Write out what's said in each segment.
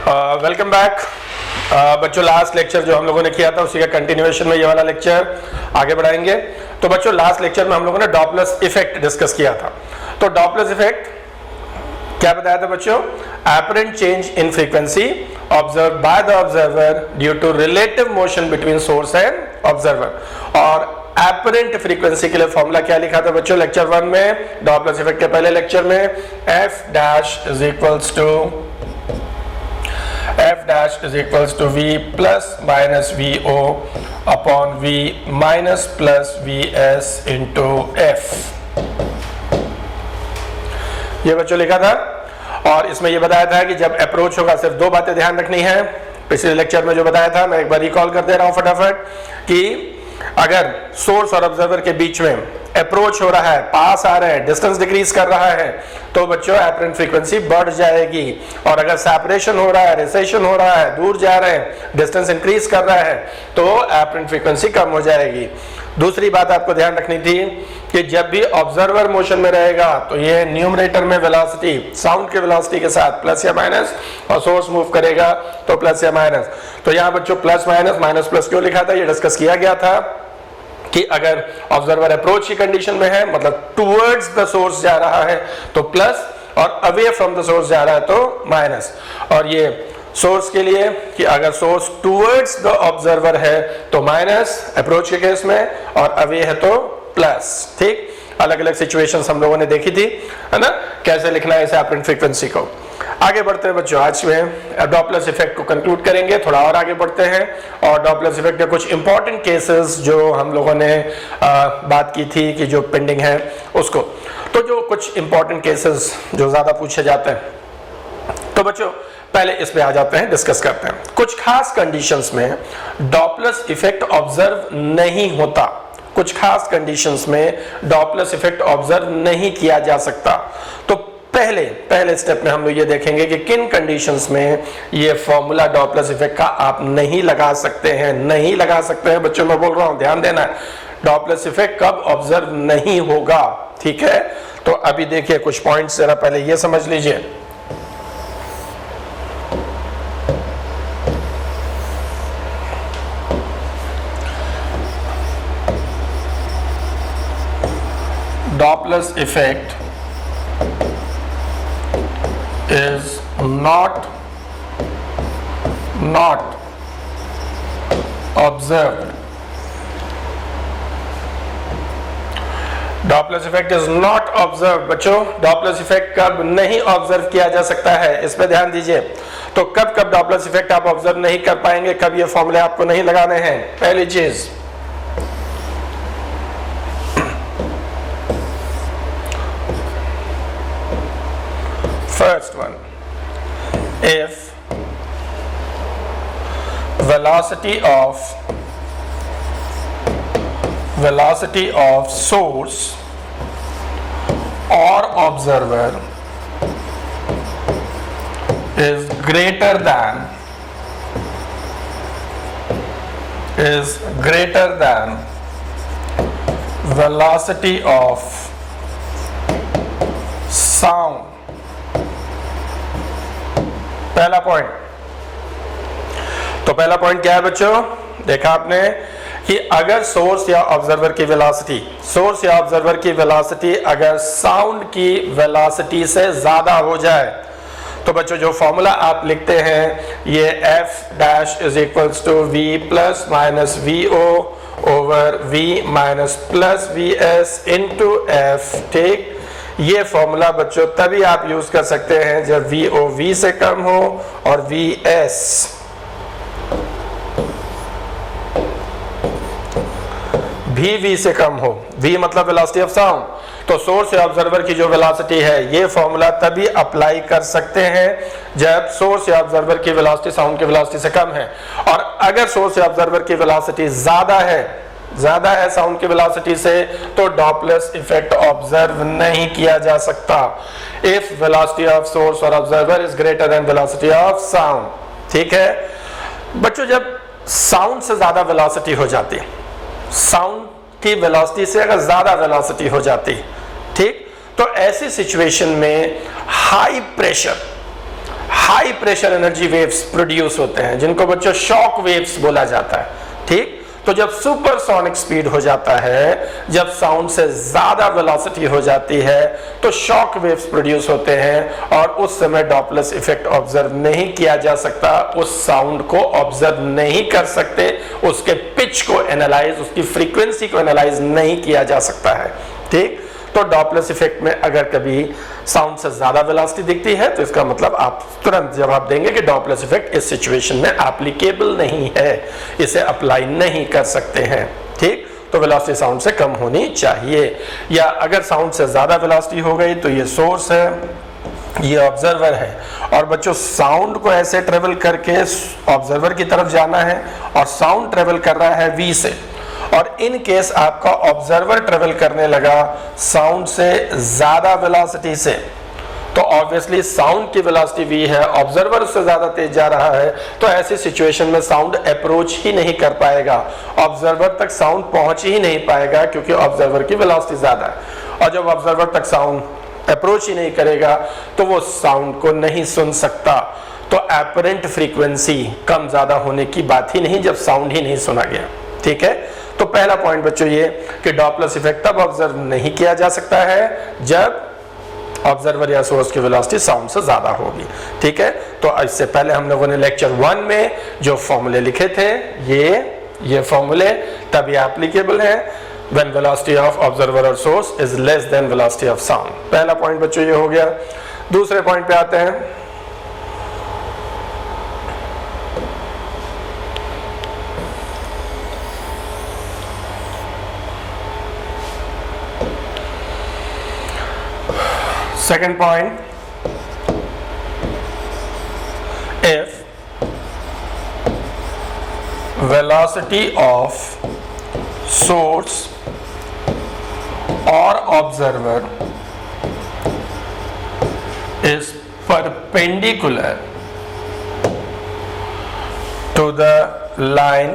Welcome back बच्चों। Last lecture जो हम लोगों ने किया था उसी का कंटिन्यूएशन में ये वाला लेक्चर आगे बढ़ाएंगे। तो बच्चों लास्ट लेक्चर में हम लोगों ने डॉपलर इफेक्ट डिस्कस किया था। तो डॉपलर इफेक्ट क्या बताया था बच्चों? Apparent change in frequency observe by the observer due to relative motion between source and observer. और एपरेंट फ्रीक्वेंसी के लिए फॉर्मूला क्या लिखा था बच्चों लेक्चर 1 में? डॉपलर इफेक्ट के पहले लेक्चर में f dash is equals to v plus minus vo upon v minus plus vs into f। ये बच्चों लिखा था। और इसमें ये बताया था कि जब अप्रोच होगा, सिर्फ दो बातें ध्यान रखनी है। पिछले लेक्चर में जो बताया था मैं एक बार रिकॉल कर दे रहा हूं फटाफट कि अगर सोर्स और ऑब्जर्वर के बीच में अप्रोच हो रहा है, पास आ रहे हैं, डिस्टेंस डिक्रीज कर रहा है, तो बच्चों एपरेंट फ्रीक्वेंसी बढ़ जाएगी। और अगर सेपरेशन हो रहा है, रिसेशन हो रहा है, दूर जा रहे हैं, डिस्टेंस इंक्रीज कर रहा है, तो एपरेंट फ्रीक्वेंसी कम हो जाएगी। दूसरी बात आपको ध्यान रखनी थी कि जब भी ऑब्जर्वर मोशन में रहेगा तो ये न्यूमरेटर में वेलोसिटी साउंड के वेलोसिटी के साथ प्लस या माइनस, और सोर्स मूव करेगा तो प्लस या माइनस। तो यहाँ बच्चों प्लस माइनस, माइनस प्लस क्यों लिखा था ये डिस्कस किया गया था कि अगर ऑब्जर्वर अप्रोच की कंडीशन में है, मतलब टुवर्ड्स द सोर्स जा रहा है तो प्लस, और अवे फ्रॉम द सोर्स जा रहा है तो माइनस। और ये सोर्स के लिए कि अगर सोर्स टुवर्ड्स द ऑब्जर्वर है तो माइनस अप्रोच के केस में, और अवे है तो प्लस। ठीक, अलग अलग सिचुएशंस हम लोगों ने देखी थी, है ना, कैसे लिखना है इस एपरेंट फ्रीक्वेंसी को। आगे बढ़ते हैं बच्चों, आज में डॉपलर इफेक्ट को कंक्लूड करेंगे, थोड़ा और आगे बढ़ते हैं और डॉपलर इफेक्ट के कुछ इंपॉर्टेंट केसेस जो हम लोगों ने बात की थी कि जो पेंडिंग है उसको। तो जो कुछ इंपॉर्टेंट केसेस जो ज्यादा पूछे जाते हैं, तो बच्चों पहले इस पे आ जाते हैं, डिस्कस करते हैं। कुछ खास कंडीशंस में डॉपलर इफेक्ट ऑब्जर्व नहीं होता, कुछ खास कंडीशंस में डॉपलर इफेक्ट ऑब्जर्व नहीं किया जा सकता। तो पहले स्टेप में हम लोग ये देखेंगे कि किन कंडीशंस में ये फॉर्मूला डॉपलर इफेक्ट का आप नहीं लगा सकते हैं, बच्चों मैं बोल रहा हूं ध्यान देना है। डॉपलर इफेक्ट कब ऑब्जर्व नहीं होगा, ठीक है? तो अभी देखिए कुछ पॉइंट्स जरा पहले ये समझ लीजिए। Doppler effect is not observed. Doppler effect is not observed। बच्चों Doppler effect कब नहीं ऑब्जर्व किया जा सकता है, इस पे ध्यान दीजिए। तो कब Doppler effect आप ऑब्जर्व नहीं कर पाएंगे, कब ये फॉर्मूले आपको नहीं लगाने हैं? पहली चीज, first one, if velocity of source or observer is greater than velocity of sound। पहला पॉइंट, तो पहला पॉइंट क्या है बच्चों? देखा आपने कि अगर सोर्स या ऑब्जर्वर की वेलोसिटी अगर साउंड की वेलोसिटी से ज्यादा हो जाए, तो बच्चों जो फॉर्मूला आप लिखते हैं ये f dash is equals to v plus minus vo over v minus plus vs into f। ठीक, ये फॉर्मूला बच्चों तभी आप यूज कर सकते हैं जब vo v से कम हो और vs भी v से कम हो। v मतलब वेलोसिटी ऑफ साउंड। तो सोर्स या ऑब्जर्वर की जो वेलोसिटी है, ये फॉर्मूला तभी अप्लाई कर सकते हैं जब सोर्स या ऑब्जर्वर की वेलोसिटी साउंड की वेलोसिटी से कम है। और अगर सोर्स या ऑब्जर्वर की वेलोसिटी ज्यादा है साउंड की वेलोसिटी से, तो डॉपलर इफेक्ट ऑब्जर्व नहीं किया जा सकता। इफ वेलोसिटी ऑफ सोर्स और observer is greater than velocity of sound. ठीक है बच्चों, जब साउंड से ज्यादा वेलोसिटी हो जाती, साउंड की वेलोसिटी से अगर ज्यादा वेलोसिटी हो जाती, ठीक, तो ऐसी सिचुएशन में high high pressure energy waves produce होते हैं, जिनको बच्चों शॉक वेव्स बोला जाता है। ठीक, तो जब सुपरसोनिक स्पीड हो जाता है, जब साउंड से ज्यादा वेलोसिटी हो जाती है, तो शॉक वेव्स प्रोड्यूस होते हैं और उस समय डॉपलर इफेक्ट ऑब्जर्व नहीं किया जा सकता, उस साउंड को ऑब्जर्व नहीं कर सकते, उसके पिच को एनालाइज, उसकी फ्रीक्वेंसी को एनालाइज नहीं किया जा सकता है। ठीक, तो डॉपलर इफेक्ट में अगर कभी साउंड से ज्यादा वेलोसिटी दिखती है तो इसका मतलब आप तुरंत जवाब देंगे कि डॉपलर इफेक्ट इस सिचुएशन में एप्लीकेबल नहीं है, इसे अप्लाई नहीं कर सकते हैं। ठीक, तो वेलोसिटी साउंड से कम होनी चाहिए, या अगर साउंड से ज्यादा वेलोसिटी हो गई तो ये सोर्स है, ये ऑब्जर्वर है, और बच्चों साउंड को ऐसे ट्रेवल करके ऑब्जर्वर की तरफ जाना है और साउंड ट्रेवल कर रहा है v से, और इन केस आपका ऑब्जर्वर ट्रेवल करने लगा साउंड से ज्यादा वेलोसिटी से, तो ऑब्वियसली साउंड की वेलोसिटी v है, ऑब्जर्वर उससे ज्यादा तेज जा रहा है, तो ऐसी सिचुएशन में साउंड अप्रोच ही नहीं कर पाएगा, ऑब्जर्वर तक साउंड पहुंच ही नहीं पाएगा, क्योंकि ऑब्जर्वर की वेलोसिटी ज्यादा है। और जब ऑब्जर्वर तक साउंड अप्रोच ही नहीं करेगा तो वो साउंड को नहीं सुन सकता, तो एपरेंट फ्रीक्वेंसी कम ज्यादा होने की बात ही नहीं जब साउंड ही नहीं सुना गया। ठीक है, तो पहला पॉइंट बच्चों ये कि डॉपलर इफेक्ट तब ऑब्जर्व नहीं किया जा सकता है जब ऑब्जर्वर या सोर्स की वेलोसिटी साउंड से ज्यादा होगी। ठीक है, तो इससे पहले हम लोगों ने लेक्चर 1 में जो फॉर्मूले लिखे थे, ये फॉर्मूले तभी एप्लीकेबल है when velocity of observer or source is less than velocity of sound। पहला पॉइंट बच्चों ये हो गया। दूसरे पॉइंट पे आते हैं। Second point, if velocity of source or observer is perpendicular to the line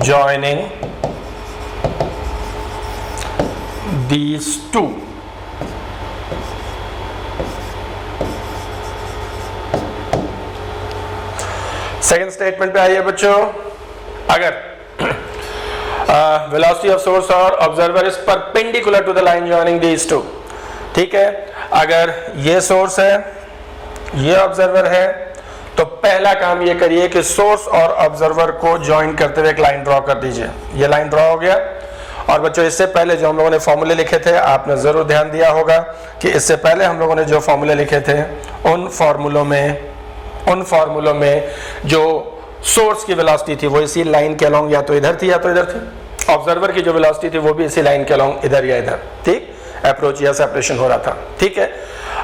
joining these two, second statement पे आइए बच्चों। अगर वेलोसिटी ऑफ सोर्स और observer is perpendicular to the line joining these two, ठीक है, अगर ये सोर्स है, ये ऑब्जर्वर है, तो पहला काम ये करिए कि सोर्स और ऑब्जर्वर को ज्वाइन करते हुए एक लाइन ड्रॉ कर दीजिए। ये लाइन ड्रॉ हो गया। और बच्चों इससे पहले जो हम लोगों ने फॉर्मूले लिखे थे, आपने जरूर ध्यान दिया होगा कि इससे पहले हम लोगों ने जो फॉर्मूले लिखे थे उन फॉर्मूलों में जो सोर्स की वेलोसिटी थी वो इसी लाइन के अलोंग या तो इधर थी या तो इधर थी। ऑब्जर्वर की जो वेलोसिटी थी वो भी इसी लाइन के अलोंग इधर या इधर, ठीक, अप्रोच या सेपरेशन हो रहा था। ठीक है,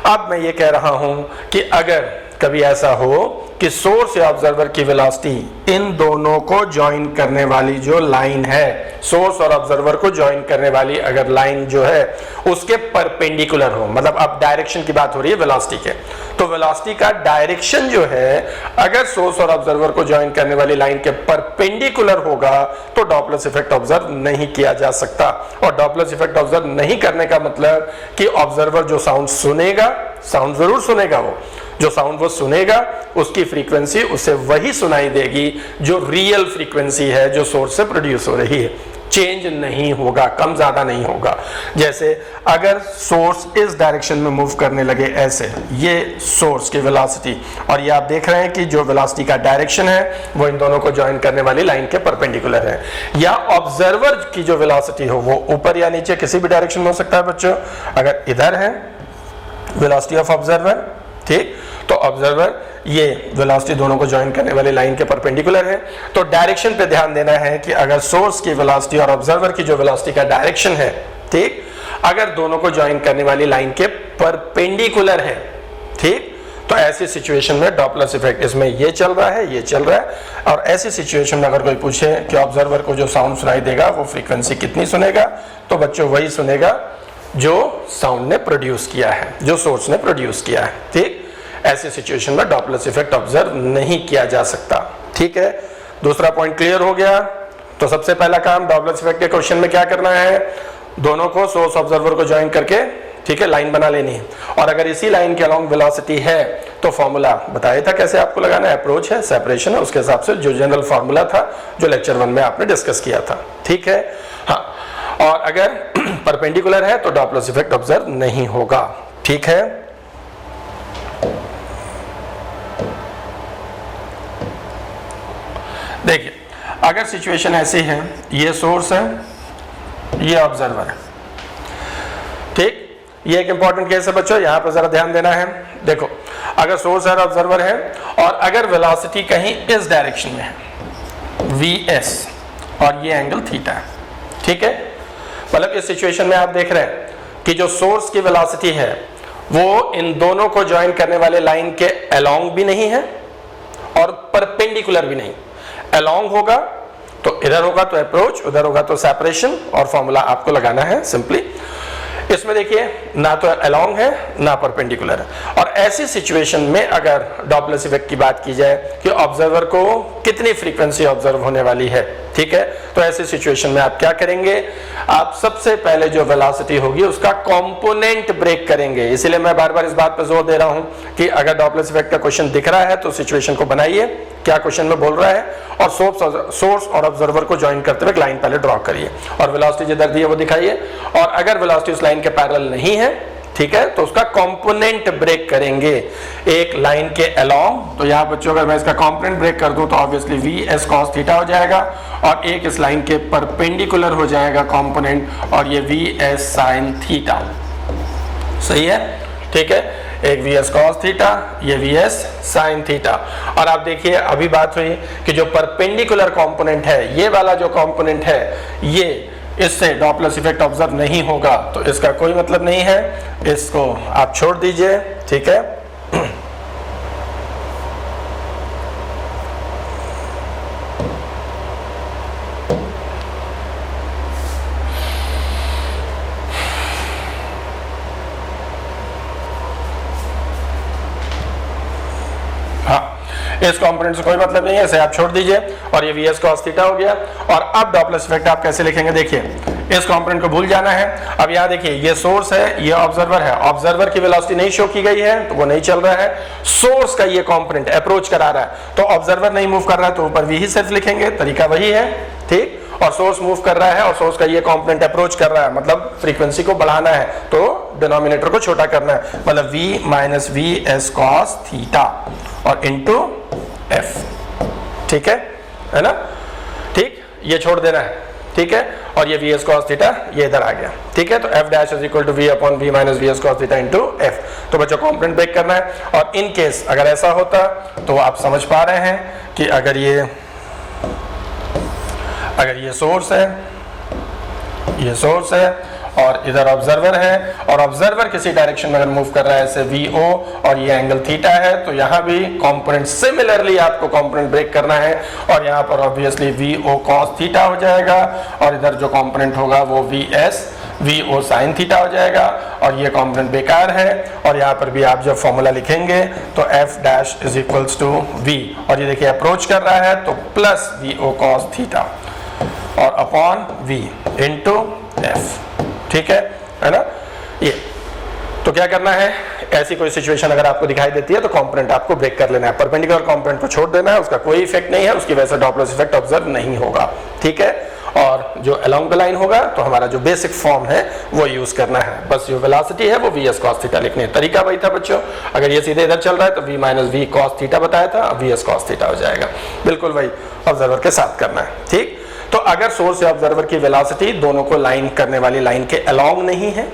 अब मैं ये कह रहा हूं कि अगर कभी ऐसा हो कि सोर्स या ऑब्जर्वर की वेलोसिटी इन दोनों को ज्वाइन करने वाली जो लाइन है, सोर्स और ऑब्जर्वर को ज्वाइन करने वाली अगर लाइन जो है उसके परपेंडिकुलर हो, मतलब अब डायरेक्शन की बात हो रही है वेलोसिटी के, तो वेलोसिटी का डायरेक्शन जो है अगर सोर्स और ऑब्जर्वर को ज्वाइन करने वाली लाइन के परपेंडिकुलर होगा तो डॉपलर इफेक्ट ऑब्जर्व नहीं किया जा सकता। और डॉपलर इफेक्ट ऑब्जर्व नहीं करने का मतलब कि ऑब्जर्वर जो साउंड सुनेगा, साउंड जरूर सुनेगा, वो जो साउंड वो सुनेगा उसकी फ्रीक्वेंसी उसे वही सुनाई देगी जो रियल फ्रीक्वेंसी है जो सोर्स से प्रोड्यूस हो रही है, चेंज नहीं होगा, कम ज्यादा नहीं होगा। जैसे अगर सोर्स इस डायरेक्शन में मूव करने लगे ऐसे, ये सोर्स की वेलोसिटी, और ये आप देख रहे हैं कि जो वेलोसिटी का डायरेक्शन है वो इन दोनों को ज्वाइन करने वाली लाइन के परपेंडिकुलर है, या ऑब्जर्वर की जो वेलोसिटी हो वो ऊपर या नीचे किसी भी डायरेक्शन में हो सकता है बच्चों। अगर इधर है वेलोसिटी ऑफ ऑब्जर्वर, ठीक, तो ऑब्जर्वर ये वेलोसिटी दोनों को ज्वाइन करने वाली लाइन के परपेंडिकुलर है, तो डायरेक्शन पे ध्यान देना है कि अगर सोर्स की वेलोसिटी और ऑब्जर्वर की जो वेलोसिटी का डायरेक्शन है, ठीक, अगर दोनों को ज्वाइन करने वाली लाइन के परपेंडिकुलर है, ठीक, तो ऐसी सिचुएशन में डॉपलर इफेक्ट इसमें ये चल रहा है, ये चल रहा है। और ऐसी सिचुएशन में अगर कोई पूछे कि ऑब्जर्वर को जो साउंड सुनाई देगा वो फ्रीक्वेंसी कितनी सुनेगा, तो बच्चों वही सुनेगा जो साउंड ने प्रोड्यूस किया है, जो सोर्स ने प्रोड्यूस किया है, ठीक। ऐसी सिचुएशन में डॉपलर इफेक्ट ऑब्जर्व नहीं किया जा सकता। ठीक है, दूसरा पॉइंट क्लियर हो गया। तो सबसे पहला काम डॉपलर इफेक्ट के क्वेश्चन में क्या करना है, दोनों को सोर्स ऑब्जर्वर को ज्वाइन करके ठीक है, लाइन बना लेनी है। और अगर इसी लाइन के अलोंग वेलोसिटी है तो फॉर्मूला बताया था कैसे आपको लगाना है, अप्रोच है, सेपरेशन है, उसके हिसाब से जो जनरल फॉर्मूला था जो लेक्चर 1 में आपने डिस्कस किया था। ठीक है, हाँ। और अगर परपेंडिकुलर है तो डॉपलर इफेक्ट ऑब्जर्व नहीं होगा। ठीक है, देखिए अगर सिचुएशन ऐसी है, ये सोर्स है, ये ऑब्जर्वर है, ठीक, ये एक इंपॉर्टेंट केस है बच्चों, यहां पर जरा ध्यान देना है। देखो अगर सोर्स और ऑब्जर्वर है और अगर वेलोसिटी कहीं इस डायरेक्शन में है vs और ये एंगल थीटा है, ठीक है, मतलब इस सिचुएशन में आप देख रहे हैं कि जो सोर्स की वेलोसिटी है वो इन दोनों को ज्वाइन करने वाले लाइन के अलोंग भी नहीं है और परपेंडिकुलर भी नहीं। अलोंग होगा तो इधर होगा तो अप्रोच, उधर होगा तो सेपरेशन, और फॉर्मूला आपको लगाना है सिंपली। इसमें देखिए ना तो अलोंग है ना परपेंडिकुलर है। और ऐसी सिचुएशन में अगर डॉपलर इफेक्ट की बात की जाए कि ऑब्जर्वर को कितनी फ्रीक्वेंसी ऑब्जर्व होने वाली है, ठीक है, तो ऐसी सिचुएशन में आप क्या करेंगे, आप सबसे पहले जो वेलोसिटी होगी उसका कंपोनेंट ब्रेक करेंगे। इसीलिए मैं बार बार इस बात पर जोर दे रहा हूं कि अगर डॉपलर इफेक्ट का क्वेश्चन दिख रहा है तो सिचुएशन को बनाइए, क्या क्वेश्चन में बोल रहा है, और सोर्स और ऑब्जर्वर को ज्वाइन करते हुए लाइन पहले ड्रॉ करिए और वेलोसिटी जिधर दी है वो दिखाइए। और अगर वेलोसिटी उस लाइन के पैरेलल नहीं है, ठीक है, तो उसका कंपोनेंट ब्रेक करेंगे एक लाइन के अलोंग। तो यहां बच्चों अगर मैं इसका कंपोनेंट ब्रेक कर दूं तो ऑब्वियसली vs cos थीटा हो जाएगा, और एक इस लाइन के परपेंडिकुलर हो जाएगा कंपोनेंट, और ये vs sin थीटा। सही है, ठीक है, एक vs cos थीटा, ये vs sin थीटा। और आप देखिए अभी बात हुई कि जो परपेंडिकुलर कंपोनेंट है, ये वाला जो कंपोनेंट है, ये इससे डॉपलर इफेक्ट ऑब्जर्व नहीं होगा, तो इसका कोई मतलब नहीं है, इसको आप छोड़ दीजिए। ठीक है, इस कंपोनेंट से कोई मतलब नहीं है, इसे आप छोड़ दीजिए, और ये vs cos थीटा हो गया। और अब डॉपलर इफेक्ट आप कैसे लिखेंगे, देखिए इस कंपोनेंट को भूल जाना है। अब यहाँ देखिए ये सोर्स है, ये ऑब्जर्वर है, ऑब्जर्वर की वेलोसिटी नहीं शो की गई है तो वो नहीं चल रहा है। सोर्स का ये कंपोनेंट अप्रोच करा रहा है तो ऑब्जर्वर नहीं मूव कर रहा है तो ऊपर v ही सिर्फ लिखेंगे, तरीका वही है, ठीक। और सोर्स मूव कर रहा है और सोर्स का ये कंपोनेंट अप्रोच कर रहा है, मतलब फ्रीक्वेंसी को बढ़ाना है तो डिनोमिनेटर को छोटा करना है, मतलब v minus vs cos theta और इनटू f, ठीक है ना, ठीक, ये छोड़ देना है, ठीक है, और ये vs cos थीटा ये इधर आ गया, ठीक है। तो f dash is equal to v upon v minus vs cos theta into f। तो बच्चों कंपोनेंट ब्रेक करना है। और इन केस अगर ऐसा होता तो आप समझ पा रहे हैं कि अगर ये सोर्स है, ये सोर्स है और इधर ऑब्जर्वर है, और ऑब्जर्वर किसी डायरेक्शन में अगर मूव कर रहा है जैसे vo, और ये एंगल थीटा है, तो यहाँ भी कंपोनेंट सिमिलरली आपको कंपोनेंट ब्रेक करना है, और यहाँ पर ऑब्वियसली vo cos थीटा हो जाएगा, और इधर जो कंपोनेंट होगा वो vo sin थीटा हो जाएगा, और ये कंपोनेंट बेकार है। और यहाँ पर भी आप जब फॉर्मूला लिखेंगे तो f dash is equals to v, और ये देखिए अप्रोच कर रहा है तो प्लस vo cos थीटा और अपॉन v इंटू f, ठीक है ना। ये तो क्या करना है, ऐसी कोई सिचुएशन अगर आपको दिखाई देती है तो कंपोनेंट आपको ब्रेक कर लेना है, परपेंडिकुलर कंपोनेंट को छोड़ देना है, उसका कोई इफेक्ट नहीं है, उसकी वजह से डॉपलर इफेक्ट ऑब्जर्व नहीं होगा, ठीक है। और जो अलोंग द लाइन होगा तो हमारा जो बेसिक फॉर्म है वो यूज करना है, बस जो वेलोसिटी है वो vs cos थीटा लिखनी है। तरीका वही था बच्चों, अगर ये सीधे इधर चल रहा है तो v minus v cos theta बताया था, अब vs cos थीटा हो जाएगा, बिल्कुल वही ऑब्जर्वर के साथ करना है, ठीक। तो अगर सोर्स या ऑब्जर्वर की वेलोसिटी दोनों को लाइन करने वाली लाइन के अलोंग नहीं है,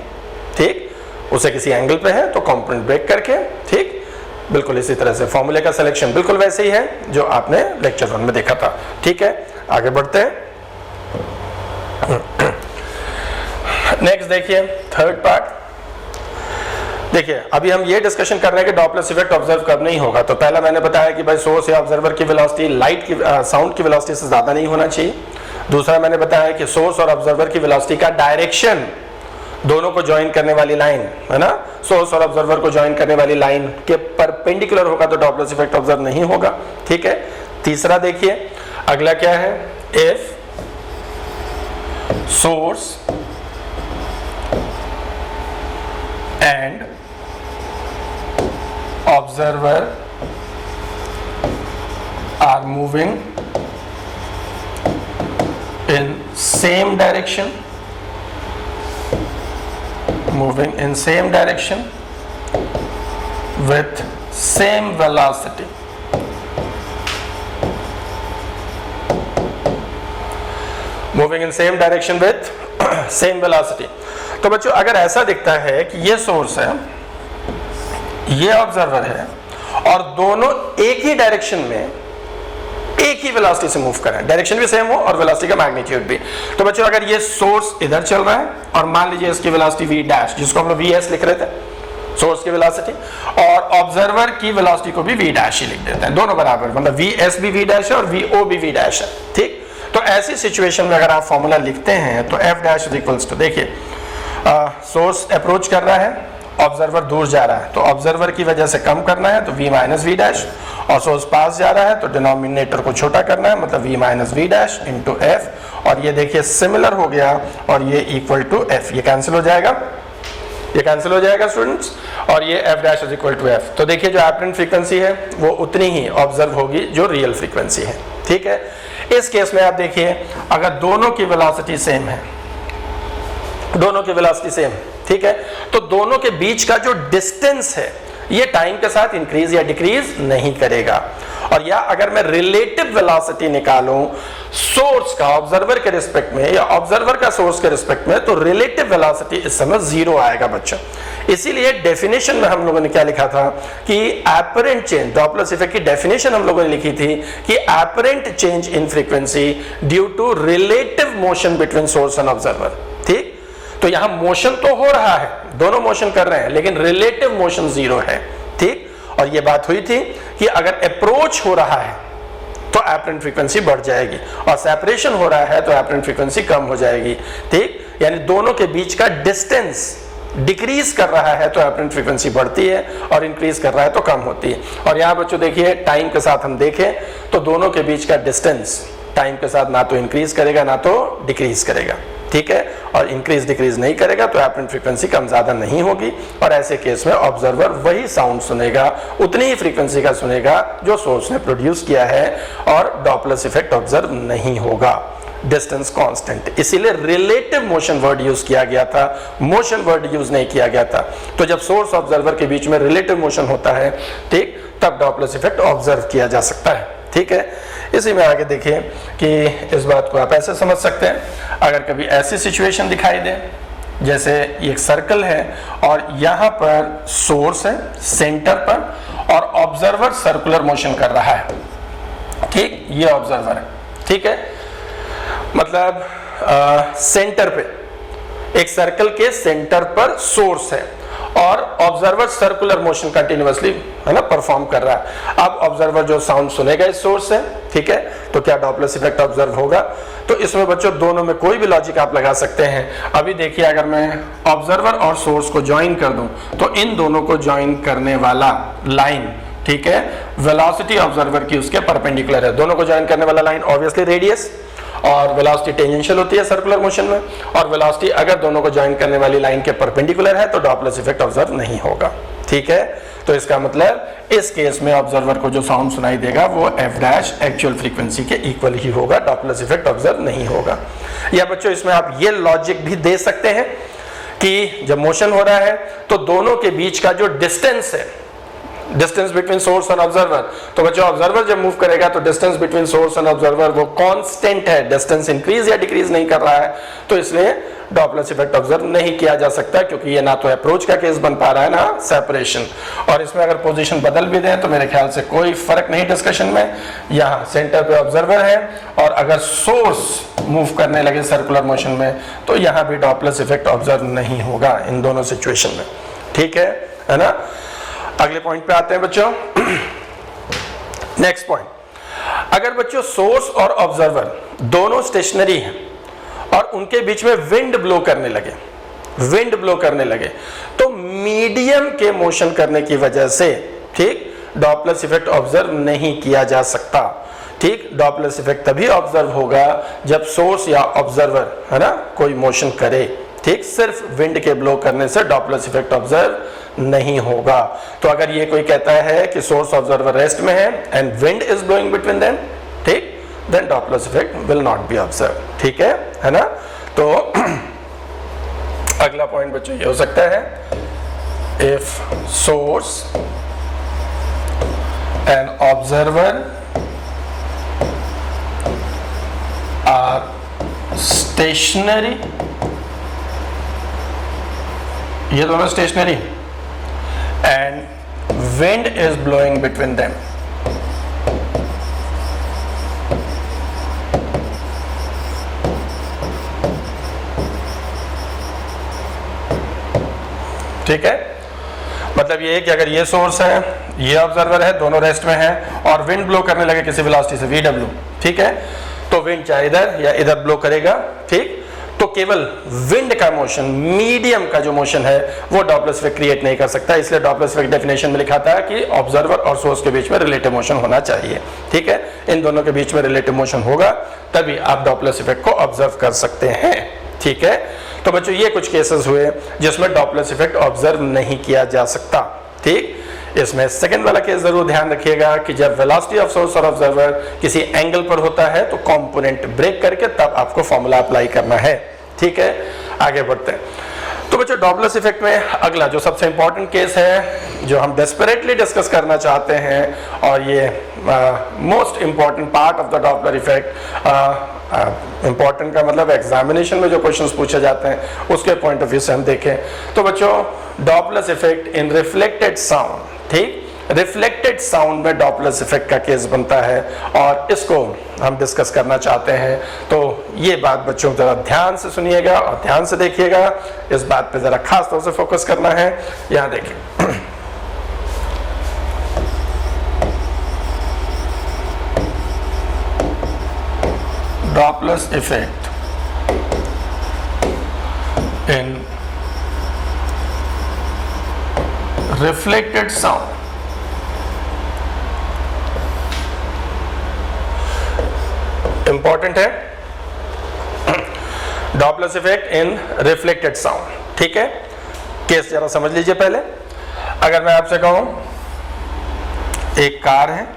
ठीक, उसे किसी एंगल पे है तो कंपोनेंट ब्रेक करके, ठीक, बिल्कुल इसी तरह से फॉर्मूले का सिलेक्शन बिल्कुल वैसे ही है जो आपने लेक्चर 1 में देखा था, ठीक है। आगे बढ़ते हैं, नेक्स्ट देखिए थर्ड पार्ट। देखिए अभी हम ये डिस्कशन कर रहे हैं कि डॉपलर इफेक्ट ऑब्जर्व कब नहीं होगा। तो पहला मैंने बताया कि भाई सोर्स या ऑब्जर्वर की वेलोसिटी लाइट की साउंड की वेलोसिटी से ज्यादा नहीं होना चाहिए। दूसरा मैंने बताया कि सोर्स और ऑब्जर्वर की वेलोसिटी का डायरेक्शन, दोनों को ज्वाइन करने वाली लाइन है ना, सोर्स और ऑब्जर्वर को ज्वाइन करने वाली लाइन के परपेंडिकुलर होगा तो डॉपलर इफेक्ट ऑब्जर्व नहीं होगा, ठीक है। तीसरा देखिए अगला क्या है, if source and observer are moving in same direction, with same velocity. Moving in same direction with same velocity. तो बच्चों अगर ऐसा दिखता है कि ये सोर्स है, ये ऑब्जर्वर है और दोनों एक ही डायरेक्शन में एक ही वेलोसिटी से मूव कर रहे हैं, डायरेक्शन भी सेम हो और वेलोसिटी का मैग्नीट्यूड भी, तो बच्चों अगर ये सोर्स इधर चल रहा है और मान लीजिए इसकी वेलोसिटी v डैश, जिसको हम लोग vs लिख रहे थे, सोर्स की वेलोसिटी, और ऑब्जर्वर की वेलोसिटी को भी v डैश ही लिख देते हैं, दोनों बराबर, मतलब vs भी v डैश है और vo भी v डैश है, ठीक। तो ऐसी सिचुएशन में अगर आप फॉर्मूला लिखते हैं तो f dash is equals to, देखिए सोर्स अप्रोच कर रहा है, ऑब्जर्वर दूर जा रहा है, तो ऑब्जर्वर की वजह से कम करना है तो v माइनस वी डैश, और सोर्स पास जा रहा है तो डिनोमिनेटर को छोटा करना है, मतलब v minus v dash into f, और ये देखिए सिमिलर हो गया और ये इक्वल टू एफ, ये कैंसिल हो जाएगा, ये कैंसिल हो जाएगा स्टूडेंट्स, और ये f dash is equal to f. तो देखिए जो एपरेंट फ्रीक्वेंसी है वो उतनी ही ऑब्जर्व होगी जो रियल फ्रीक्वेंसी है, ठीक है। इस केस में आप देखिए अगर दोनों की वेलोसिटी सेम है, दोनों की वेलोसिटी सेम, ठीक है, तो दोनों के बीच का जो डिस्टेंस है ये टाइम के साथ इंक्रीज या डिक्रीज नहीं करेगा। और या अगर मैं रिलेटिव वेलोसिटी निकालूं सोर्स का ऑब्जर्वर के रिस्पेक्ट में या ऑब्जर्वर का सोर्स के रिस्पेक्ट में, तो रिलेटिव वेलोसिटी इस समय जीरो आएगा बच्चों। इसीलिए डेफिनेशन में हम लोगों ने क्या लिखा था कि एपरेंट चेंज, डॉपलर इफेक्ट की डेफिनेशन हम लोगों ने लिखी थी कि apparent change in frequency due to relative motion between source and observer, ठीक। तो यहां मोशन तो हो रहा है, दोनों मोशन कर रहे हैं, लेकिन रिलेटिव मोशन जीरो है, ठीक। और ये बात हुई थी कि अगर अप्रोच हो रहा है तो एपरेंट फ्रीक्वेंसी बढ़ जाएगी और सेपरेशन हो रहा है तो एपरेंट फ्रीक्वेंसी कम हो जाएगी, ठीक। यानी दोनों के बीच का डिस्टेंस डिक्रीज कर रहा है तो एपरेंट फ्रीक्वेंसी बढ़ती है और इंक्रीज कर रहा है तो कम होती है। और यहां बच्चों देखिए टाइम के साथ हम देखें तो दोनों के बीच का डिस्टेंस टाइम के साथ ना तो इंक्रीज करेगा ना तो डिक्रीज करेगा, ठीक है, और इंक्रीज डिक्रीज नहीं करेगा तो एपरेंट फ्रीक्वेंसी कम ज्यादा नहीं होगी, और ऐसे केस में ऑब्जर्वर वही साउंड सुनेगा, उतनी ही फ्रीक्वेंसी का सुनेगा जो सोर्स ने प्रोड्यूस किया है, और डॉपलर इफेक्ट ऑब्जर्व नहीं होगा, डिस्टेंस कांस्टेंट। इसीलिए रिलेटिव मोशन वर्ड यूज किया गया था, मोशन वर्ड यूज नहीं किया गया था। तो जब सोर्स ऑब्जर्वर के बीच में रिलेटिव मोशन होता है, ठीक, तब डॉपलर इफेक्ट ऑब्जर्व किया जा सकता है, ठीक है। इसी में आगे देखिए कि इस बात को आप ऐसे समझ सकते हैं, अगर कभी ऐसी सिचुएशन दिखाई दे जैसे एक सर्कल है और यहाँ पर सोर्स है सेंटर पर और ऑब्जर्वर सर्कुलर मोशन कर रहा है, ठीक, ये ऑब्जर्वर है, ठीक है, मतलब सेंटर पे एक सर्कल के सेंटर पर सोर्स है और ऑब्जर्वर सर्कुलर मोशन कंटिन्यूअसली है ना परफॉर्म कर रहा है। अब ऑब्जर्वर जो साउंड सुनेगा इस सोर्स से, ठीक है, तो क्या डॉपलर इफेक्ट ऑब्जर्व होगा। तो इसमें बच्चों दोनों में कोई भी लॉजिक आप लगा सकते हैं। अभी देखिए अगर मैं ऑब्जर्वर और सोर्स को ज्वाइन कर दूं तो इन दोनों को ज्वाइन करने वाला लाइन, ठीक है, वेलोसिटी ऑब्जर्वर की उसके परपेंडिकुलर है। दोनों को ज्वाइन करने वाला लाइन ऑब्वियसली रेडियस, और वेलोसिटी टेंजेंशियल होती है सर्कुलर मोशन में, और वेलोसिटी अगर दोनों को ज्वाइन करने वाली लाइन के परपेंडिकुलर है तो डॉपलर इफेक्ट ऑब्जर्व नहीं होगा, ठीक है। तो इसका मतलब इस केस में ऑब्जर्वर को जो साउंड सुनाई देगा वो एफ डैश एक्चुअल फ्रीक्वेंसी के इक्वल ही होगा, डॉपलर इफेक्ट ऑब्जर्व नहीं होगा। या बच्चों इसमें आप ये लॉजिक भी दे सकते हैं कि जब मोशन हो रहा है तो दोनों के बीच का जो डिस्टेंस है, distance between source and observer, तो बच्चों ऑब्जर्वर जब मूव करेगा तो distance between source and observer वो कांस्टेंट है, डिस्टेंस इंक्रीज या डिक्रीज नहीं कर रहा है, तो इसलिए डॉपलर इफेक्ट ऑब्जर्व नहीं किया जा सकता, क्योंकि ये ना तो अप्रोच का केस बन पा रहा है ना सेपरेशन। और इसमें अगर पोजीशन बदल भी दें तो मेरे ख्याल से कोई फर्क नहीं डिस्कशन में, यहाँ सेंटर पे ऑब्जर्वर है और अगर सोर्स मूव करने लगे सर्कुलर मोशन में तो यहाँ भी डॉपलर इफेक्ट ऑब्जर्व नहीं होगा इन दोनों सिचुएशन में, ठीक है ना। अगले पॉइंट पे आते हैं बच्चों, नेक्स्ट पॉइंट, अगर बच्चों सोर्स और ऑब्जर्वर दोनों स्टेशनरी हैं और उनके बीच में विंड ब्लो करने लगे तो मीडियम के मोशन करने की वजह से, ठीक, डॉपलर इफेक्ट ऑब्जर्व नहीं किया जा सकता, ठीक। डॉपलर इफेक्ट तभी ऑब्जर्व होगा जब सोर्स या ऑब्जर्वर है ना कोई मोशन करे, ठीक, सिर्फ विंड के ब्लो करने से डॉपलर इफेक्ट ऑब्जर्व नहीं होगा। तो अगर ये कोई कहता है कि सोर्स ऑब्जर्वर रेस्ट में है and wind is blowing between them, ठीक, then Doppler effect will not be observe. ठीक है ना। तो अगला पॉइंट बच्चों ये हो सकता है, if source and observer are stationary, ये दोनों stationary, and wind is blowing between them, ठीक है। मतलब ये है कि अगर ये सोर्स है, ये ऑब्जर्वर है, दोनों रेस्ट में हैं और विंड ब्लो करने लगे किसी वेलोसिटी से VW, ठीक है, तो विंड चाहे इधर या इधर ब्लो करेगा, ठीक, तो केवल विंड का मोशन, मीडियम का जो मोशन है वो डॉपलर इफेक्ट क्रिएट नहीं कर सकता। इसलिए डॉपलर इफेक्ट डेफिनेशन में लिखा था कि ऑब्जर्वर और सोर्स के बीच में रिलेटिव मोशन होना चाहिए। ठीक है, इन दोनों के बीच में रिलेटिव मोशन होगा तभी आप डॉपलर इफेक्ट को ऑब्जर्व कर सकते हैं। ठीक है, तो बच्चों ये कुछ केसेस हुए जिसमें डॉपलर इफेक्ट ऑब्जर्व नहीं किया जा सकता। ठीक, इसमें सेकंड वाला केस जरूर ध्यान रखिएगा कि जब वेलोसिटी ऑफ सोर्स और ऑब्जर्वर किसी एंगल पर होता है तो कंपोनेंट ब्रेक करके तब आपको फॉर्मूला अप्लाई करना है। ठीक है, आगे बढ़ते हैं। तो बच्चों डॉपलर इफेक्ट में अगला जो सबसे इंपॉर्टेंट केस है जो हम डेस्परेटली डिस्कस करना चाहते हैं, और ये most important part of the Doppler effect, important का मतलब एग्जामिनेशन में जो क्वेश्चंस पूछे जाते हैं उसके पॉइंट ऑफ व्यू से हम देखें तो बच्चों Doppler effect in reflected sound, ठीक, रिफ्लेक्टेड साउंड में डॉपलर इफेक्ट का केस बनता है और इसको हम डिस्कस करना चाहते हैं। तो ये बात बच्चों जरा ध्यान से सुनिएगा और ध्यान से देखिएगा, इस बात पे जरा खास तौर से फोकस करना है। यहां देखिए, Doppler effect in reflected sound, important है, Doppler effect in reflected sound. ठीक है, केस जरा समझ लीजिए पहले। अगर मैं आपसे कहूं एक कार है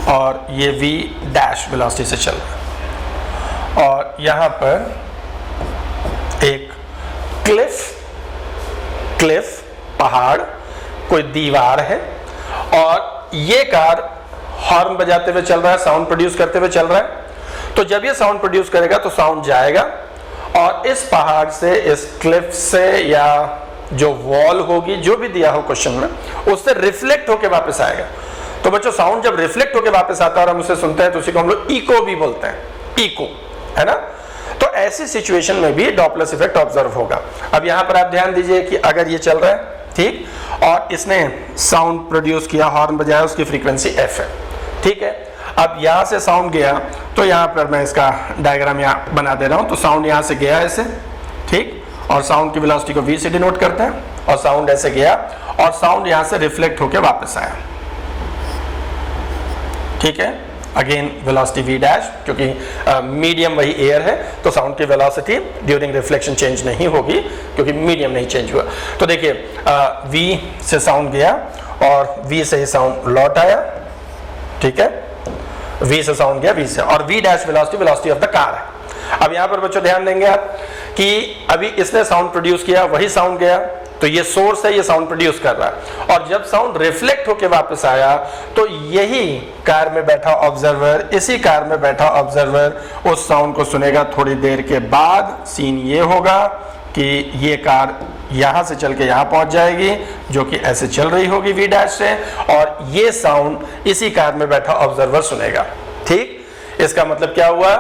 और ये V' वेलोसिटी से चल रहा है और यहां पर एक क्लिफ पहाड़, कोई दीवार है और ये कार हॉर्न बजाते हुए चल रहा है, साउंड प्रोड्यूस करते हुए चल रहा है। तो जब ये साउंड प्रोड्यूस करेगा तो साउंड जाएगा और इस पहाड़ से, इस क्लिफ से या जो वॉल होगी, जो भी दिया हो क्वेश्चन में, उससे रिफ्लेक्ट होके वापस आएगा। तो बच्चों साउंड जब रिफ्लेक्ट होके वापस आता है और हम उसे सुनते हैं तो उसी को हम लोग इको भी बोलते हैं, इको, है ना। तो ऐसी सिचुएशन में भी डॉपलर इफेक्ट ऑब्जर्व होगा। अब यहां पर आप ध्यान दीजिए कि अगर ये चल रहा है, ठीक, और इसने साउंड प्रोड्यूस किया, हॉर्न बजाया, उसकी फ्रीक्वेंसी f है। ठीक है, अब यहां से साउंड गया तो यहां पर मैं इसका डायग्राम यहां बना दे रहा हूं। तो साउंड यहां से गया ऐसे, ठीक, और साउंड की वेलोसिटी को v से डिनोट करते हैं, और साउंड ऐसे गया और साउंड यहां से रिफ्लेक्ट होकर वापस आया। ठीक है, अगेन वेलोसिटी V', क्योंकि मीडियम वही एयर है तो साउंड की वेलोसिटी ड्यूरिंग रिफ्लेक्शन चेंज नहीं होगी क्योंकि मीडियम नहीं चेंज हुआ। तो देखिए V से साउंड गया और V से ही साउंड लौट आया। ठीक है, V से साउंड गया V से, और V' velocity of the car है। अब यहां पर बच्चों ध्यान देंगे आप कि अभी इसने साउंड प्रोड्यूस किया, वही साउंड गया, तो ये सोर्स है, ये साउंड प्रोड्यूस कर रहा है, और जब साउंड रिफ्लेक्ट होके वापस आया तो यही कार में बैठा ऑब्जर्वर, इसी कार में बैठा ऑब्जर्वर उस साउंड को सुनेगा। थोड़ी देर के बाद सीन ये होगा कि ये कार यहां से चल के यहां पहुंच जाएगी, जो कि ऐसे चल रही होगी V' से, और ये साउंड इसी कार में बैठा ऑब्जर्वर सुनेगा। ठीक, इसका मतलब क्या हुआ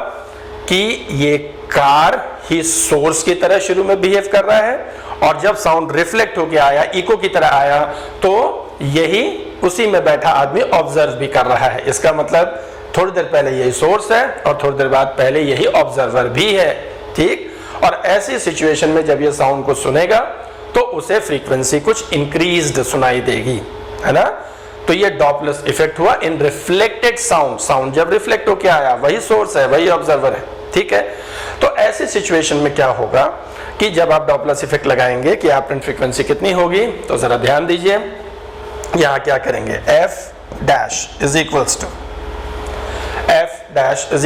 कि ये कार ही सोर्स की तरह शुरू में बिहेव कर रहा है, और जब साउंड रिफ्लेक्ट होके आया, इको की तरह आया, तो यही उसी में बैठा आदमी ऑब्जर्व भी कर रहा है। इसका मतलब थोड़ी देर पहले यही सोर्स है और थोड़ी देर बाद पहले यही ऑब्जर्वर भी है। ठीक, और ऐसी सिचुएशन में जब ये साउंड को सुनेगा तो उसे फ्रीक्वेंसी कुछ इंक्रीज्ड सुनाई देगी, है ना। तो ये डॉपलर इफेक्ट हुआ इन रिफ्लेक्टेड साउंड। साउंड जब रिफ्लेक्ट होके आया, वही सोर्स है, वही ऑब्जर्वर है, ठीक है। तो ऐसी सिचुएशन में क्या होगा कि जब आप डॉपलर इफेक्ट लगाएंगे कि एपरेंट फ्रीक्वेंसी कितनी होगी, तो जरा ध्यान दीजिए, यहां क्या करेंगे, f dash is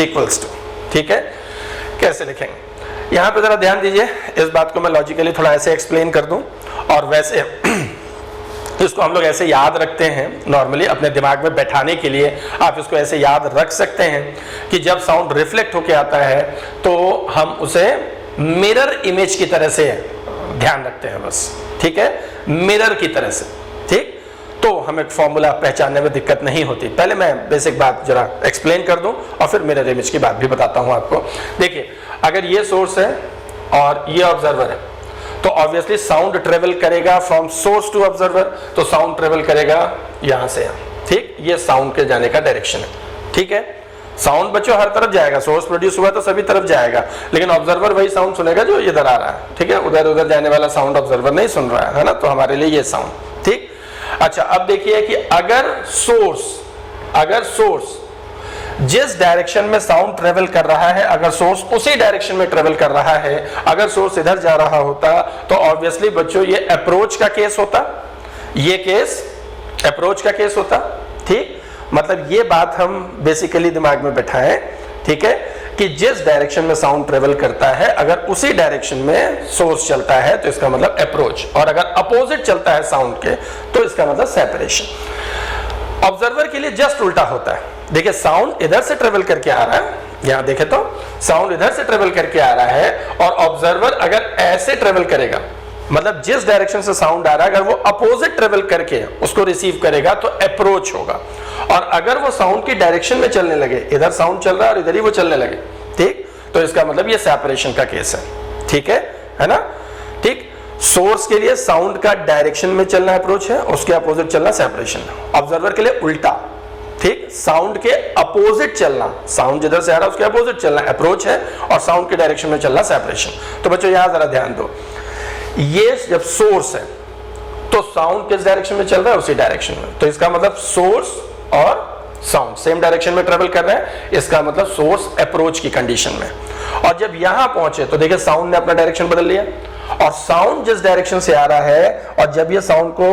equals to ठीक है। कैसे लिखेंगे, यहां पे जरा ध्यान दीजिए, इस बात को मैं लॉजिकली थोड़ा ऐसे एक्सप्लेन कर दूं, और वैसे इसको हम लोग ऐसे याद रखते हैं नॉर्मली अपने दिमाग में बैठाने के लिए, आप इसको ऐसे याद रख सकते हैं कि जब साउंड रिफ्लेक्ट होके आता है तो हम उसे मिरर इमेज की तरह से ध्यान रखते हैं बस, ठीक है, मिरर की तरह से, ठीक। तो हमें फॉर्मूला पहचानने में दिक्कत नहीं होती। पहले मैं बेसिक बात जरा एक्सप्लेन कर दूं और फिर मिरर इमेज की बात भी बताता हूं आपको। देखिए, अगर ये सोर्स है और ये ऑब्जर्वर है, तो ऑब्वियसली साउंड ट्रेवल करेगा फ्रॉम सोर्स टू ऑब्जर्वर, तो साउंड ट्रेवल करेगा यहां से यहां, ठीक। ये साउंड के जाने का डायरेक्शन है, ठीक है। साउंड बच्चों हर तरफ जाएगा, सोर्स प्रोड्यूस हुआ तो सभी तरफ जाएगा, लेकिन ऑब्जर्वर वही साउंड सुनेगा जो इधर आ रहा है, ठीक है। उधर उधर जाने वाला साउंड ऑब्जर्वर नहीं सुन रहा है ना, तो हमारे लिए ये साउंड, ठीक। अच्छा, अब देखिए कि अगर सोर्स जिस डायरेक्शन में साउंड ट्रेवल कर रहा है, अगर सोर्स उसी डायरेक्शन में ट्रेवल कर रहा है, अगर सोर्स इधर जा रहा होता तो ऑब्वियसली बच्चों ये अप्रोच का केस होता, ये केस अप्रोच का केस होता, ठीक। मतलब ये बात हम बेसिकली दिमाग में बैठाएं, ठीक है, कि जिस डायरेक्शन में साउंड ट्रेवल करता है अगर उसी डायरेक्शन में सोर्स चलता है तो इसका मतलब अप्रोच, और अगर अपोजिट चलता है साउंड के तो इसका मतलब सेपरेशन। ऑब्जर्वर के लिए जस्ट उल्टा होता है। देखिए, साउंड इधर से ट्रेवल करके आ रहा है, यहां देखे तो साउंड इधर से ट्रेवल करके आ रहा है, और ऑब्जर्वर अगर ऐसे ट्रेवल करेगा, मतलब जिस डायरेक्शन से साउंड आ रहा है अगर वो अपोजिट ट्रेवल करके उसको रिसीव करेगा तो अप्रोच होगा। और अगर वो साउंड की डायरेक्शन में चलने लगे, इधर साउंड चल रहा है और इधर ही वो चलने लगे, ठीक, तो इसका मतलब ये सेपरेशन का केस है, ठीक है ना, ठीक। सोर्स के लिए साउंड का डायरेक्शन में चलना अप्रोच है, उसके अपोजिट चलना सेपरेशन है। ऑब्जर्वर के लिए उल्टा, ठीक, साउंड के अपोजिट चलना, साउंड जिधर से आ रहा है उसके अपोजिट चलना अप्रोच है, और साउंड के डायरेक्शन में चलना सेपरेशन। तो बच्चों यहां जरा ध्यान दो, ये जब सोर्स है तो साउंड किस डायरेक्शन में चल रहा है, उसी डायरेक्शन में, तो इसका मतलब सोर्स और साउंड सेम डायरेक्शन में ट्रेवल कर रहे हैं, इसका मतलब सोर्स अप्रोच की कंडीशन में। और जब यहां पहुंचे तो देखिए साउंड ने अपना डायरेक्शन बदल लिया, और साउंड जिस डायरेक्शन से आ रहा है, और जब ये साउंड को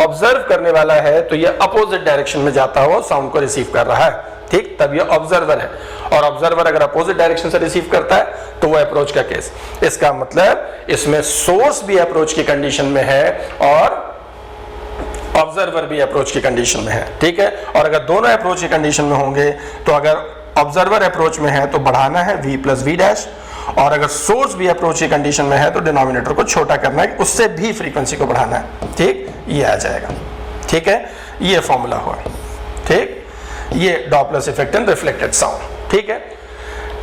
ऑब्जर्व करने वाला है तो ये अपोजिट डायरेक्शन में जाता हुआ साउंड को रिसीव कर रहा है, ठीक, तब ये ऑब्जर्वर है। और ऑब्जर्वर अगर अपोजिट डायरेक्शन से रिसीव करता है तो वो अप्रोच का केस। इसका मतलब इसमें सोर्स भी अप्रोच की कंडीशन में है और ऑब्जर्वर भी अप्रोच की कंडीशन में है, ठीक है। और अगर दोनों अप्रोच की कंडीशन में होंगे तो अगर ऑब्जर्वर अप्रोच में है तो बढ़ाना है v प्लस वी डैश, और अगर सोर्स भी अप्रोच की कंडीशन में है तो डिनोमिनेटर को छोटा करना है, उससे भी फ्रीक्वेंसी को बढ़ाना है, ठीक, ये आ जाएगा, ठीक है। ये फॉर्मूला हुआ, ठीक, ये Doppler effect in reflected sound, ठीक है।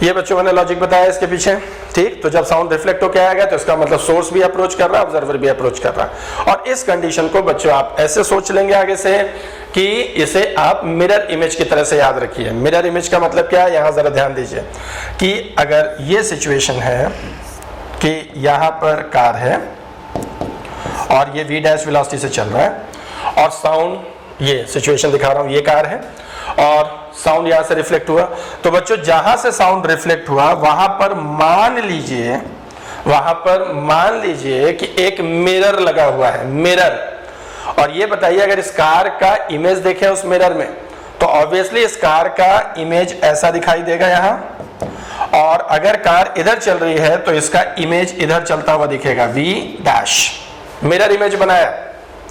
ये बच्चों मैंने लॉजिक बताया इसके पीछे, ठीक। तो जब साउंड रिफ्लेक्ट होकर आएगा तो इसका मतलब सोर्स भी अप्रोच कर रहा है, ऑब्जर्वर भी अप्रोच कर रहा है। और इस कंडीशन को बच्चों आप ऐसे सोच लेंगे आगे से कि इसे आप मिरर इमेज की तरह से याद रखिए। मिरर इमेज का मतलब क्या है, यहां जरा ध्यान दीजिए कि अगर ये सिचुएशन है कि यहां पर कार है और ये v डैश वेलोसिटी से चल रहा है, और साउंड, ये सिचुएशन दिखा रहा हूं, ये कार है और साउंड यहां से रिफ्लेक्ट हुआ, तो बच्चों जहां से साउंड रिफ्लेक्ट हुआ वहां पर मान लीजिए कि एक मिरर लगा हुआ है, मिरर। और ये बताइए अगर इस कार का इमेज देखें उस मिरर में तो ऑब्वियसली इस कार का इमेज ऐसा दिखाई देगा यहां, और अगर कार इधर चल रही है तो इसका इमेज इधर चलता हुआ दिखेगा, v डैश, मिरर इमेज बनाया,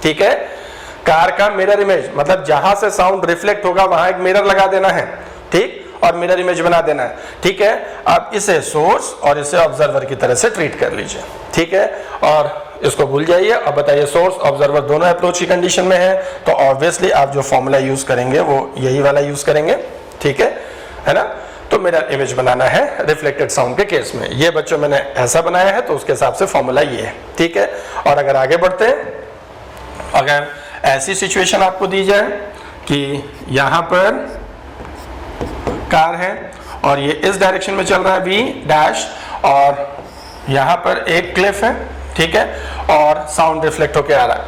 ठीक है। कार का मिरर इमेज मतलब जहां से साउंड रिफ्लेक्ट होगा वहां एक मिरर लगा देना है, ठीक, और मिरर इमेज बना देना है, ठीक है। आप इसे सोर्स और इसे ऑब्जर्वर की तरह से ट्रीट कर लीजिए, ठीक है, और इसको भूल जाइए। अब बताइए सोर्स ऑब्जर्वर दोनों अप्रोच की कंडीशन में है तो ऑब्वियसली आप जो फॉर्मूला यूज करेंगे वो यही वाला यूज करेंगे, ठीक है ना। तो मिरर इमेज बनाना है रिफ्लेक्टेड साउंड के केस में। ये बच्चों मैंने ऐसा बनाया है तो उसके हिसाब से फॉर्मूला ये है, ठीक है। और अगर आगे बढ़ते हैं, अगर ऐसी सिचुएशन आपको दी जाए कि यहां पर कार है और ये इस डायरेक्शन में चल रहा है v डैश, और यहां पर एक क्लिफ है, ठीक है, और साउंड रिफ्लेक्ट होके आ रहा है,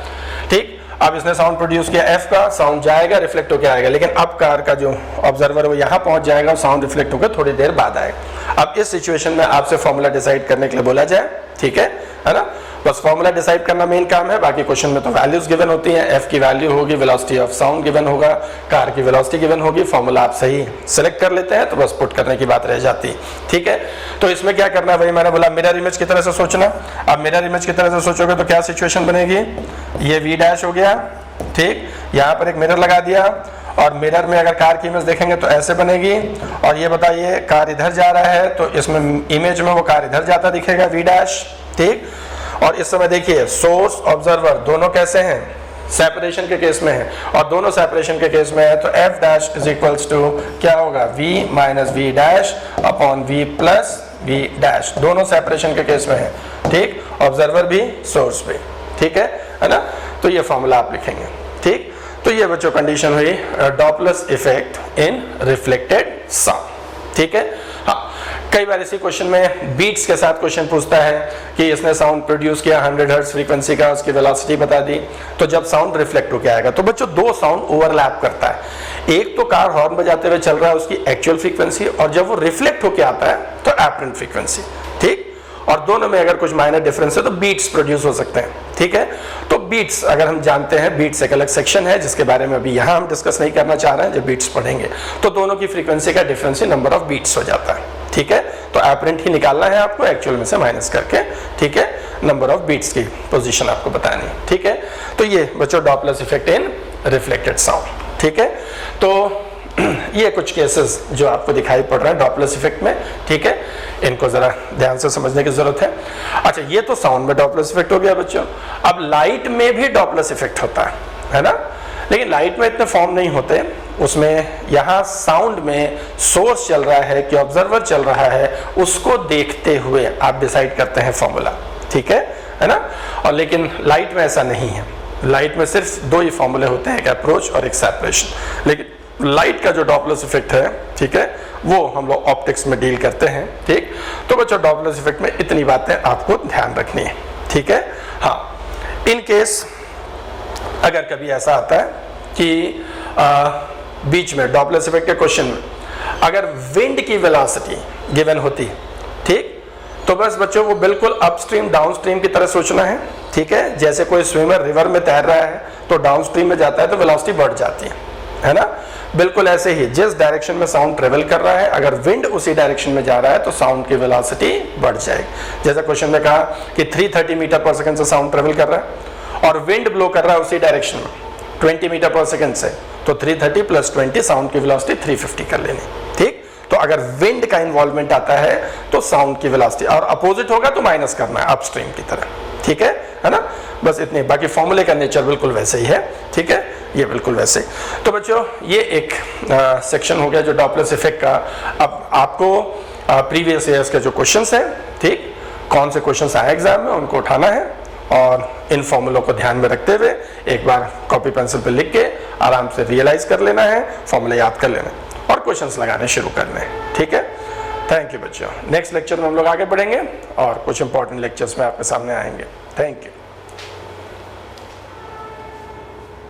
ठीक। अब इसने साउंड प्रोड्यूस किया f का, साउंड जाएगा रिफ्लेक्ट होके आएगा, लेकिन अब कार का जो ऑब्जर्वर वो यहां पहुंच जाएगा और साउंड रिफ्लेक्ट होकर थोड़ी देर बाद आएगा। अब इस सिचुएशन में आपसे फॉर्मूला डिसाइड करने के लिए बोला जाए, ठीक है ना। बस फॉर्मूला डिसाइड करना मेन काम है, बाकी क्वेश्चन में तो वैल्यूज गिवन होती हैं, एफ की वैल्यू होगी, वेलोसिटी ऑफ साउंड गिवन होगा, कार की वेलोसिटी गिवन होगी, फॉर्मूला आप सही सेलेक्ट कर लेते हैं तो बस पुट करने की बात रह जाती है, ठीक है। तो इसमें क्या करना है, वही मैंने बोला मिरर इमेज की तरह से सोचना। अब मिरर इमेज की तरह से सोचोगे तो क्या सिचुएशन बनेगी, ये वी डैश हो गया, ठीक, यहाँ पर एक मिरर लगा दिया और मिरर में अगर कार की इमेज देखेंगे तो ऐसे बनेगी, और ये बताइए कार इधर जा रहा है तो इसमें इमेज में वो कार इधर जाता दिखेगा, वी डैश, ठीक। और इस समय देखिए सोर्स ऑब्जर्वर दोनों कैसे हैं, सेपरेशन के केस में है, और दोनों सेपरेशन के केस में है तो f dash is equals to क्या होगा, v minus v dash upon v plus v dash, दोनों सेपरेशन के केस में है, ठीक, ऑब्जर्वर भी सोर्स भी, ठीक है ना। तो ये फॉर्मूला आप लिखेंगे, ठीक। तो ये बच्चों कंडीशन हुई Doppler effect in reflected sound, ठीक है। हाँ, कई बार इसी क्वेश्चन में बीट्स के साथ क्वेश्चन पूछता है कि इसने साउंड प्रोड्यूस किया 100 हर्ट्ज फ्रीक्वेंसी का, उसकी वेलोसिटी बता दी, तो जब साउंड रिफ्लेक्ट होकर आएगा तो बच्चों दो साउंड ओवरलैप करता है, एक तो कार हॉर्न बजाते हुए चल रहा है उसकी एक्चुअल फ्रीक्वेंसी, और जब वो रिफ्लेक्ट होकर आता है तो एपरेंट फ्रीक्वेंसी, ठीक। और दोनों में अगर कुछ माइनर डिफरेंस है तो बीट्स प्रोड्यूस हो सकते हैं, ठीक है। तो बीट्स अगर हम जानते हैं, बीट्स एक अलग सेक्शन है जिसके बारे में अभी यहाँ हम डिस्कस नहीं करना चाह रहे हैं, जब बीट्स पढ़ेंगे तो दोनों की फ्रीक्वेंसी का डिफरेंस ही नंबर ऑफ बीट्स हो जाता है, ठीक है। तो एपरेंट ही निकालना है आपको एक्चुअल में से माइनस करके, ठीक है, नंबर ऑफ बीट्स की पोजीशन आपको बतानी है, ठीक है। तो ये बच्चों Doppler effect in reflected sound, ठीक है। तो ये कुछ केसेस जो आपको दिखाई पड़ रहा है डॉपलर इफेक्ट में, ठीक है, इनको जरा ध्यान से समझने की जरूरत है। अच्छा, ये तो साउंड में डॉपलर इफेक्ट हो गया बच्चों। अब लाइट में भी डॉपलर इफेक्ट होता है ना, लेकिन लाइट में इतने फॉर्म नहीं होते, उसमें यहाँ साउंड में सोर्स चल रहा है कि ऑब्जर्वर चल रहा है, उसको देखते हुए आप डिसाइड करते हैं फॉर्मूला, ठीक है ना। और लेकिन लाइट में ऐसा नहीं है, लाइट में सिर्फ दो ही फॉर्मूले होते हैं, एक अप्रोच और एक सेपरेशन। लेकिन लाइट का जो डॉपलर इफेक्ट है, ठीक है, वो हम लोग ऑप्टिक्स में डील करते हैं, ठीक। तो बच्चों डॉपलर इफेक्ट में इतनी बातें आपको ध्यान रखनी है, ठीक है। हाँ, इन केस अगर कभी ऐसा आता है कि बीच में डॉपलर इफेक्ट के क्वेश्चन में अगर विंड की वेलोसिटी गिवन होती है, ठीक, तो बस बच्चों वो बिल्कुल अपस्ट्रीम डाउनस्ट्रीम की तरह सोचना है, ठीक है। जैसे कोई स्विमर रिवर में तैर रहा है तो डाउनस्ट्रीम में जाता है तो वेलोसिटी बढ़ जाती है ना। बिल्कुल ऐसे ही जिस डायरेक्शन में साउंड ट्रेवल कर रहा है, अगर विंड उसी डायरेक्शन में जा रहा है तो साउंड की वेलोसिटी बढ़ जाएगी। जैसे क्वेश्चन में कहा कि 330 मीटर पर सेकंड से साउंड ट्रेवल कर रहा है और विंड ब्लो कर रहा है उसी डायरेक्शन में 20 मीटर पर सेकंड से, तो 330 प्लस 20 साउंड की वेलोसिटी 350 कर लेनी, ठीक। तो अगर विंड का इन्वॉल्वमेंट आता है तो साउंड की वेलोसिटी, और अपोजिट होगा तो माइनस करना है अपस्ट्रीम की तरह, ठीक है ना। बस इतने, बाकी फॉर्मूले का नेचर बिल्कुल वैसे ही है, ठीक है, ये बिल्कुल वैसे। तो बच्चों ये एक सेक्शन हो गया जो डॉपलर इफेक्ट का। अब आपको प्रीवियस ईयर्स के जो क्वेश्चंस हैं, ठीक, कौन से क्वेश्चंस आए एग्जाम में उनको उठाना है और इन फॉर्मूलों को ध्यान में रखते हुए एक बार कॉपी पेंसिल पे लिख के आराम से रियलाइज कर लेना है, फॉर्मूला याद कर लेना है और क्वेश्चंस लगाने शुरू करने हैं, ठीक है। थैंक यू बच्चों। नेक्स्ट लेक्चर में हम लोग आगे बढ़ेंगे और कुछ इंपॉर्टेंट लेक्चर्स में आपके सामने आएंगे। Thank you.